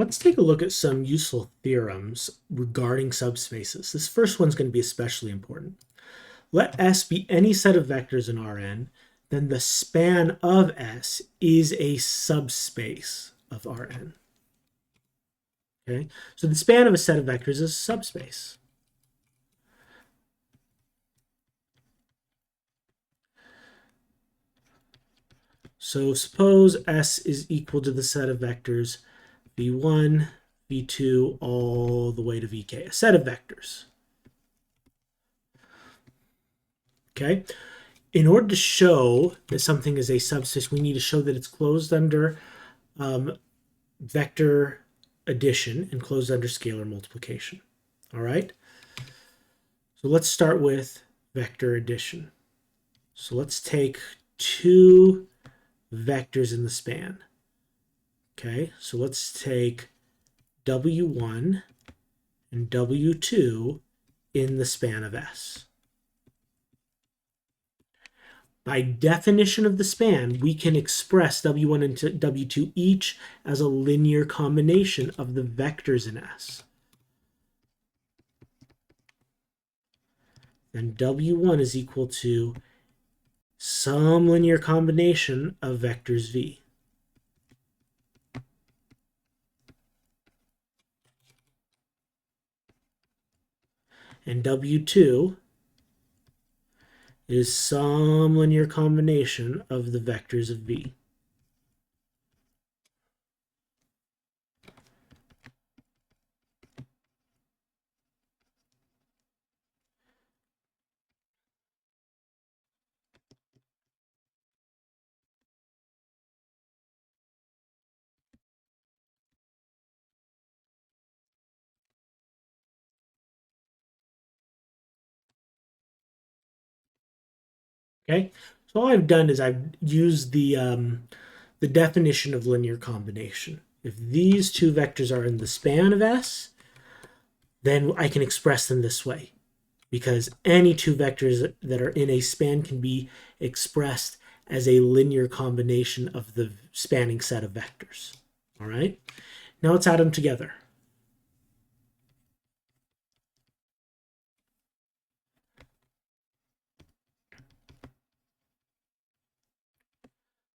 Let's take a look at some useful theorems regarding subspaces. This first one's going to be especially important. Let S be any set of vectors in Rn, then the span of S is a subspace of Rn. Okay, so the span of a set of vectors is a subspace. So suppose S is equal to the set of vectors v1, v2, all the way to vk, a set of vectors. Okay, in order to show that something is a subspace, we need to show that it's closed under vector addition and closed under scalar multiplication. All right, so let's start with vector addition. So let's take two vectors in the span. Okay, so let's take W1 and W2 in the span of S. By definition of the span, we can express W1 and W2 each as a linear combination of the vectors in S. Then W1 is equal to some linear combination of vectors V. And W2 is some linear combination of the vectors of V. Okay, so all I've done is I've used the definition of linear combination. If these two vectors are in the span of S, then I can express them this way, because any two vectors that are in a span can be expressed as a linear combination of the spanning set of vectors. All right, now let's add them together.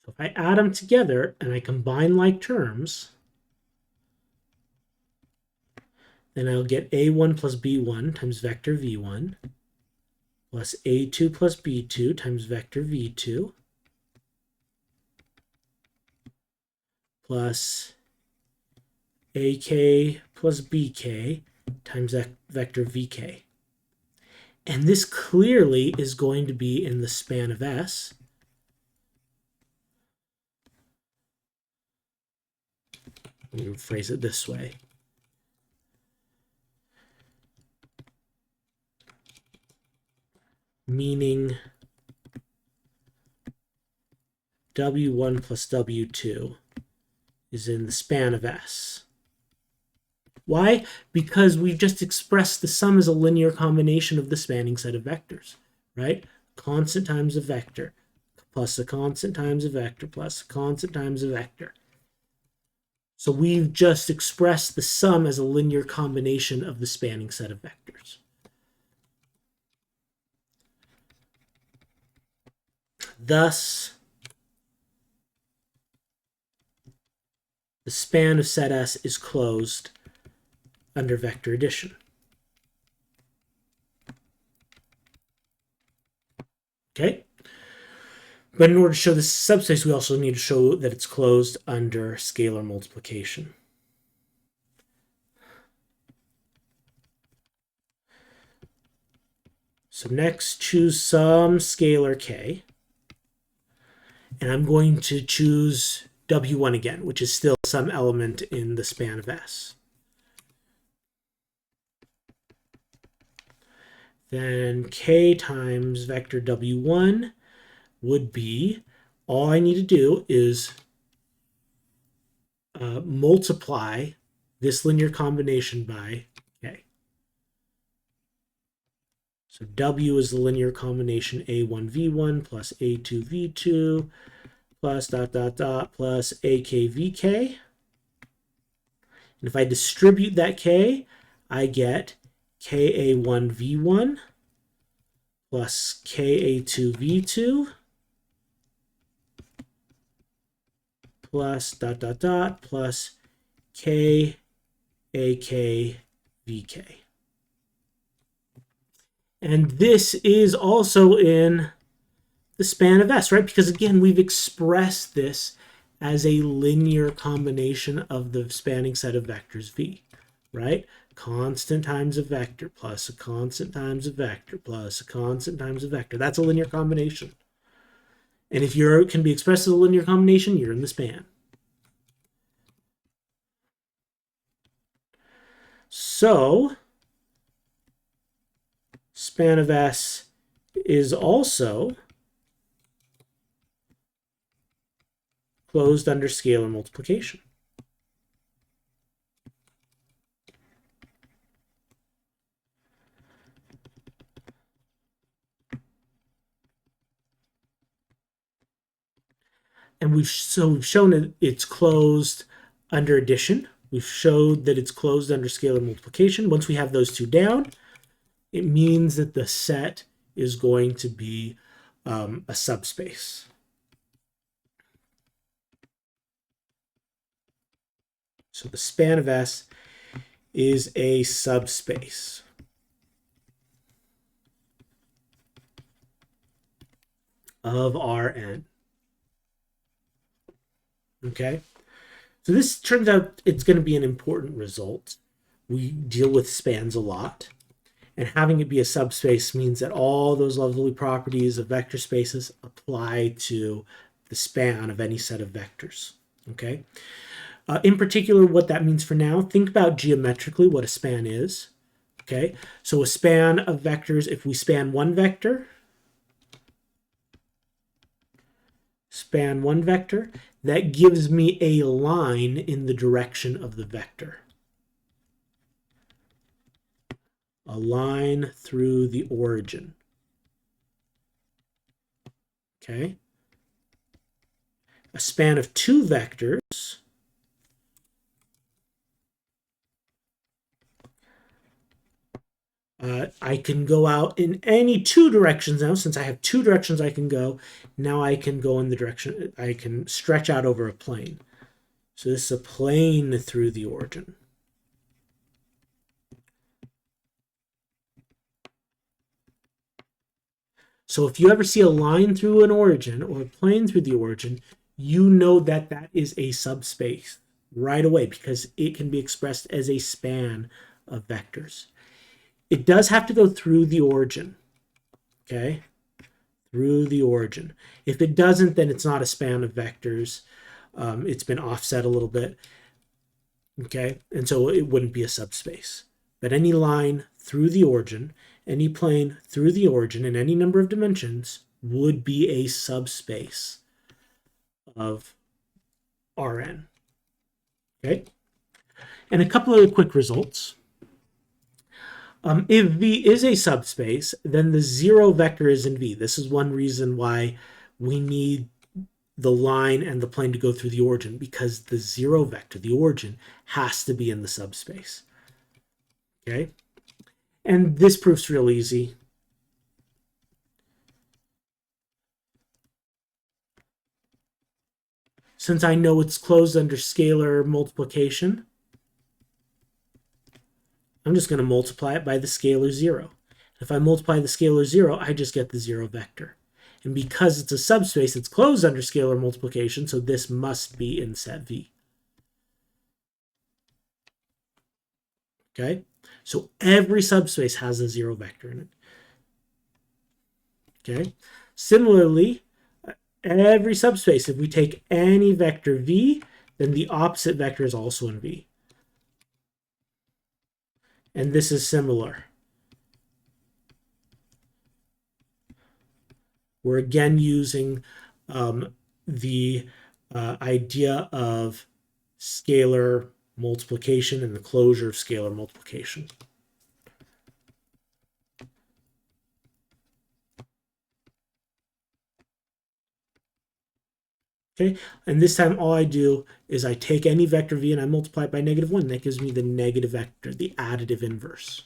So if I add them together and I combine like terms, then I'll get A1 plus B1 times vector V1 plus A2 plus B2 times vector V2 plus AK plus BK times vector VK. And this clearly is going to be in the span of S. Let me phrase it this way. Meaning W1 plus W2 is in the span of S. Why? Because we've just expressed the sum as a linear combination of the spanning set of vectors, right? Constant times a vector plus a constant times a vector plus a constant times a vector. So we've just expressed the sum as a linear combination of the spanning set of vectors. Thus, the span of set S is closed under vector addition. Okay? But in order to show this subspace, we also need to show that it's closed under scalar multiplication. So next, choose some scalar k. And I'm going to choose W1 again, which is still some element in the span of S. Then k times vector W1 would be, all I need to do is multiply this linear combination by k. So W is the linear combination A1V1 plus A2V2 plus plus AKVK. And if I distribute that k, I get ka1v1 plus ka2v2 plus dot dot dot plus kakvk. And this is also in the span of S, right? Because again, we've expressed this as a linear combination of the spanning set of vectors V, right? Constant times a vector plus a constant times a vector plus a constant times a vector. That's a linear combination. And if you can be expressed as a linear combination, you're in the span. So span of S is also closed under scalar multiplication. And we've shown it's closed under addition. We've showed that it's closed under scalar multiplication. Once we have those two down, it means that the set is going to be a subspace. So the span of S is a subspace of Rn. Okay, so this turns out it's going to be an important result. We deal with spans a lot, and having it be a subspace means that all those lovely properties of vector spaces apply to the span of any set of vectors. Okay. In particular, what that means for now, think about geometrically what a span is. Okay, so a span of vectors, if we span one vector, that gives me a line in the direction of the vector. A line through the origin. Okay. A span of two vectors I can go out in any two directions now. Since I have two directions I can go, now I can go in the direction, I can stretch out over a plane. So this is a plane through the origin. So if you ever see a line through an origin or a plane through the origin, you know that that is a subspace right away because it can be expressed as a span of vectors. It does have to go through the origin, okay? Through the origin. If it doesn't, then it's not a span of vectors. It's been offset a little bit, okay? And so it wouldn't be a subspace. But any line through the origin, any plane through the origin in any number of dimensions would be a subspace of Rn, okay? And a couple of quick results. If V is a subspace, then the zero vector is in V. This is one reason why we need the line and the plane to go through the origin, because the zero vector, the origin, has to be in the subspace. Okay? And this proof's real easy. Since I know it's closed under scalar multiplication, I'm just going to multiply it by the scalar 0. If I multiply the scalar 0, I just get the 0 vector. And because it's a subspace, it's closed under scalar multiplication, so this must be in set V. Okay? So every subspace has a 0 vector in it. Okay? Similarly, every subspace, if we take any vector V, then the opposite vector is also in V. And this is similar. We're again using the idea of scalar multiplication and the closure of scalar multiplication. Okay, and this time all I do is I take any vector v and I multiply it by -1. That gives me the negative vector, the additive inverse.